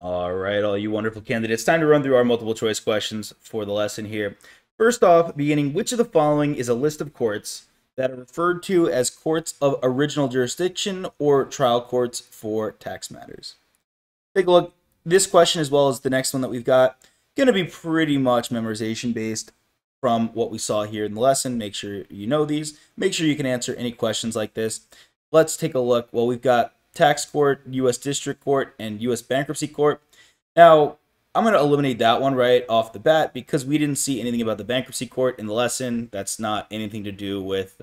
All right, all you wonderful candidates, time to run through our multiple choice questions for the lesson here. First off, beginning, which of the following is a list of courts that are referred to as courts of original jurisdiction or trial courts for tax matters? Take a look. This question, as well as the next one that we've got, going to be pretty much memorization based from what we saw here in the lesson. Make sure you know these. Make sure you can answer any questions like this. Let's take a look. Well, we've got tax court, U.S. District Court, and U.S. Bankruptcy Court. Now, I'm going to eliminate that one right off the bat because we didn't see anything about the Bankruptcy Court in the lesson. That's not anything to do with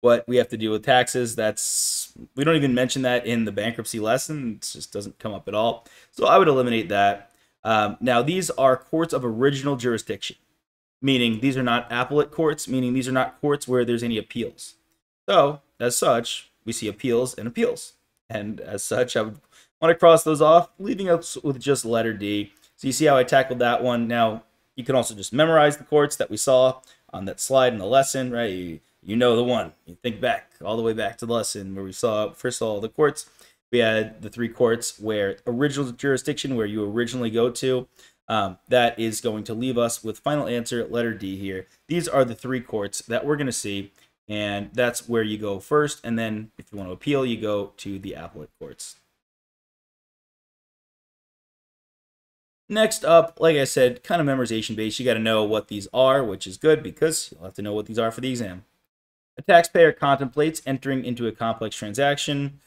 what we have to do with taxes. We don't even mention that in the bankruptcy lesson. It just doesn't come up at all. So I would eliminate that. Now, these are courts of original jurisdiction, meaning these are not appellate courts, meaning these are not courts where there's any appeals. So, as such, we see appeals and appeals. And as such, I would want to cross those off, leaving us with just letter D. So you see how I tackled that one. Now, you can also just memorize the courts that we saw on that slide in the lesson, right? You know the one. You think back, all the way back to the lesson where we saw, first of all, the courts. We had the three courts where original jurisdiction, where you originally go to. That is going to leave us with final answer, letter D here. These are the three courts that we're going to see. And that's where you go first. And then if you want to appeal, you go to the appellate courts. Next up, like I said, kind of memorization based. You got to know what these are, which is good because you'll have to know what these are for the exam. A taxpayer contemplates entering into a complex transaction.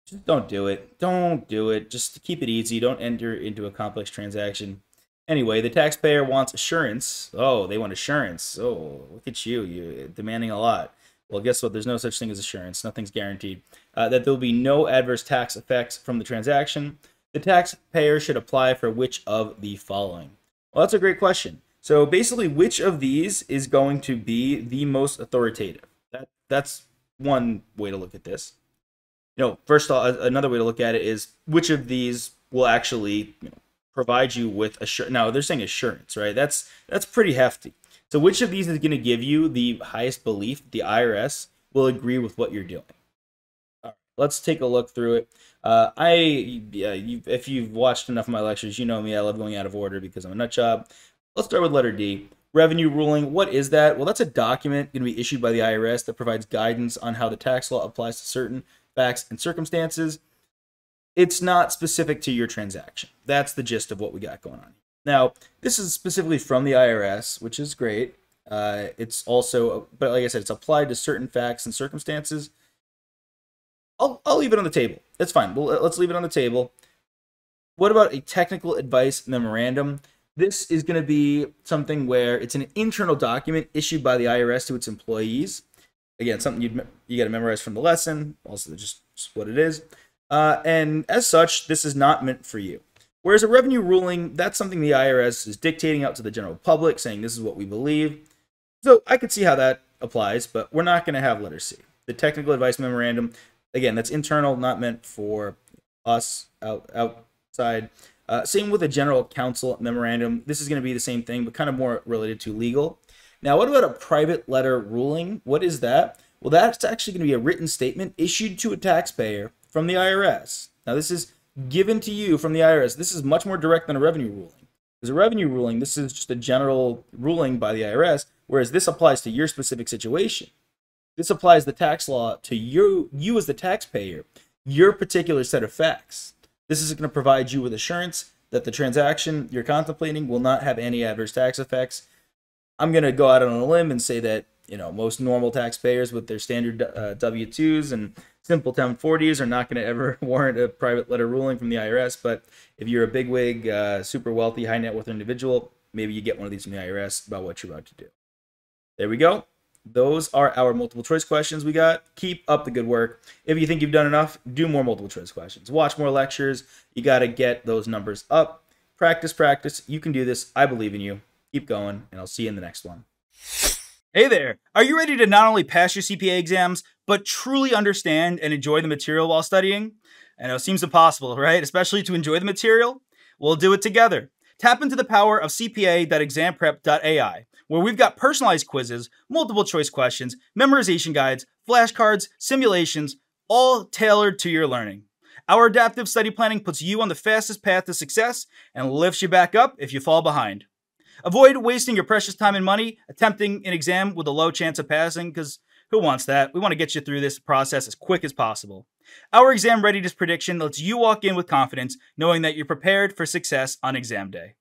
Just don't do it. Don't do it. Just keep it easy. Don't enter into a complex transaction. Anyway, the taxpayer wants assurance. Oh, they want assurance. Oh, look at you. You're demanding a lot. Well, guess what? There's no such thing as assurance. Nothing's guaranteed. That there will be no adverse tax effects from the transaction. The taxpayer should apply for which of the following? Well, that's a great question. So basically, which of these is going to be the most authoritative? That's one way to look at this. First of all, another way to look at it is which of these will actually provide you with assurance. Now, they're saying assurance, right? That's pretty hefty. So which of these is going to give you the highest belief that the IRS will agree with what you're doing? All right, let's take a look through it. If you've watched enough of my lectures, you know me. I love going out of order because I'm a nut job. Let's start with letter D. Revenue ruling. What is that? Well, that's a document going to be issued by the IRS that provides guidance on how the tax law applies to certain facts and circumstances. It's not specific to your transaction. That's the gist of what we got going on. Now, this is specifically from the IRS, which is great. It's also, but like I said, it's applied to certain facts and circumstances. I'll leave it on the table. That's fine. Well, let's leave it on the table. What about a technical advice memorandum? This is going to be something where it's an internal document issued by the IRS to its employees. Again, something you got to memorize from the lesson. Also, just what it is. And as such, this is not meant for you. Whereas a revenue ruling, that's something the IRS is dictating out to the general public, saying this is what we believe. So I could see how that applies, but we're not going to have letter C. The technical advice memorandum, again, that's internal, not meant for us outside. Same with a general counsel memorandum. This is going to be the same thing, but kind of more related to legal. Now, what about a private letter ruling? What is that? Well, that's actually going to be a written statement issued to a taxpayer from the IRS. Now, this is given to you from the IRS. This is much more direct than a revenue ruling. Because a revenue ruling, this is just a general ruling by the IRS, whereas this applies to your specific situation. This applies the tax law to you as the taxpayer, your particular set of facts. This is going to provide you with assurance that the transaction you're contemplating will not have any adverse tax effects. I'm going to go out on a limb and say that most normal taxpayers with their standard W-2s and simple 1040s are not going to ever warrant a private letter ruling from the IRS. But if you're a bigwig, super wealthy, high net worth individual, maybe you get one of these from the IRS about what you're about to do. There we go. Those are our multiple choice questions we got. Keep up the good work. If you think you've done enough, do more multiple choice questions. Watch more lectures. You got to get those numbers up. Practice, practice. You can do this. I believe in you. Keep going, and I'll see you in the next one. Hey there. Are you ready to not only pass your CPA exams, but truly understand and enjoy the material while studying? I know it seems impossible, right? Especially to enjoy the material? We'll do it together. Tap into the power of cpa.examprep.ai, where we've got personalized quizzes, multiple choice questions, memorization guides, flashcards, simulations, all tailored to your learning. Our adaptive study planning puts you on the fastest path to success and lifts you back up if you fall behind. Avoid wasting your precious time and money attempting an exam with a low chance of passing, because who wants that? We want to get you through this process as quick as possible. Our exam readiness prediction lets you walk in with confidence, knowing that you're prepared for success on exam day.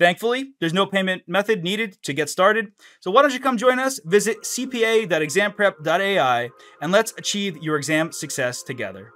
Thankfully, there's no payment method needed to get started, so why don't you come join us? Visit cpa.examprep.ai and let's achieve your exam success together.